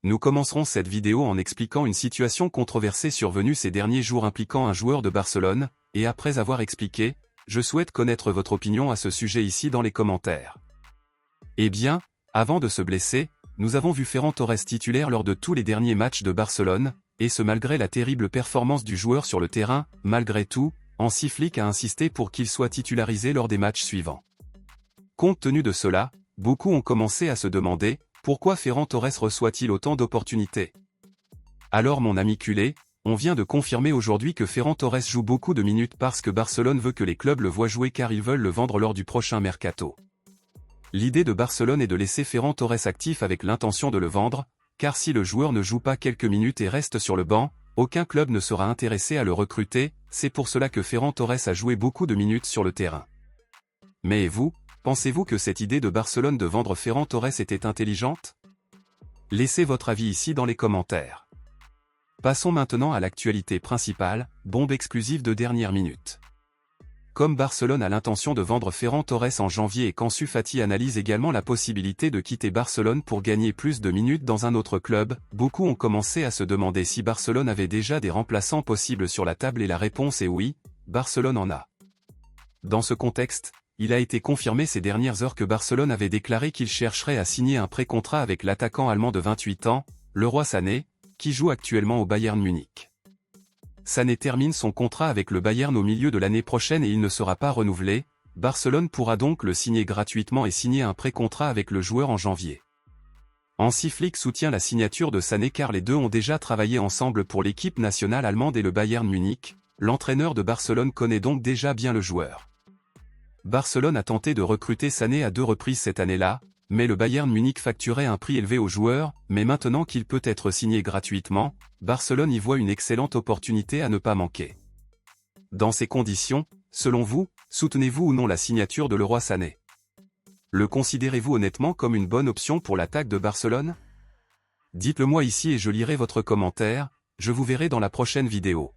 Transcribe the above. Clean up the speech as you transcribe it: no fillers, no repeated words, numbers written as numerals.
Nous commencerons cette vidéo en expliquant une situation controversée survenue ces derniers jours impliquant un joueur de Barcelone, et après avoir expliqué, je souhaite connaître votre opinion à ce sujet ici dans les commentaires. Eh bien, avant de se blesser, nous avons vu Ferran Torres titulaire lors de tous les derniers matchs de Barcelone, et ce malgré la terrible performance du joueur sur le terrain. Malgré tout, Hansi Flick a insisté pour qu'il soit titularisé lors des matchs suivants. Compte tenu de cela, beaucoup ont commencé à se demander, pourquoi Ferran Torres reçoit-il autant d'opportunités? Alors mon ami culé, on vient de confirmer aujourd'hui que Ferran Torres joue beaucoup de minutes parce que Barcelone veut que les clubs le voient jouer car ils veulent le vendre lors du prochain mercato. L'idée de Barcelone est de laisser Ferran Torres actif avec l'intention de le vendre, car si le joueur ne joue pas quelques minutes et reste sur le banc, aucun club ne sera intéressé à le recruter. C'est pour cela que Ferran Torres a joué beaucoup de minutes sur le terrain. Mais vous, pensez-vous que cette idée de Barcelone de vendre Ferran Torres était intelligente? Laissez votre avis ici dans les commentaires. Passons maintenant à l'actualité principale, bombe exclusive de dernière minute. Comme Barcelone a l'intention de vendre Ferran Torres en janvier et qu'Ansu Fati analyse également la possibilité de quitter Barcelone pour gagner plus de minutes dans un autre club, beaucoup ont commencé à se demander si Barcelone avait déjà des remplaçants possibles sur la table et la réponse est oui, Barcelone en a. Dans ce contexte, il a été confirmé ces dernières heures que Barcelone avait déclaré qu'il chercherait à signer un pré-contrat avec l'attaquant allemand de 28 ans, Leroy Sané, qui joue actuellement au Bayern Munich. Sané termine son contrat avec le Bayern au milieu de l'année prochaine et il ne sera pas renouvelé. Barcelone pourra donc le signer gratuitement et signer un pré-contrat avec le joueur en janvier. Hansi Flick soutient la signature de Sané car les deux ont déjà travaillé ensemble pour l'équipe nationale allemande et le Bayern Munich. L'entraîneur de Barcelone connaît donc déjà bien le joueur. Barcelone a tenté de recruter Sané à 2 reprises cette année-là, mais le Bayern Munich facturait un prix élevé au joueur, mais maintenant qu'il peut être signé gratuitement, Barcelone y voit une excellente opportunité à ne pas manquer. Dans ces conditions, selon vous, soutenez-vous ou non la signature de Leroy Sané? Le considérez-vous honnêtement comme une bonne option pour l'attaque de Barcelone? Dites-le moi ici et je lirai votre commentaire, je vous verrai dans la prochaine vidéo.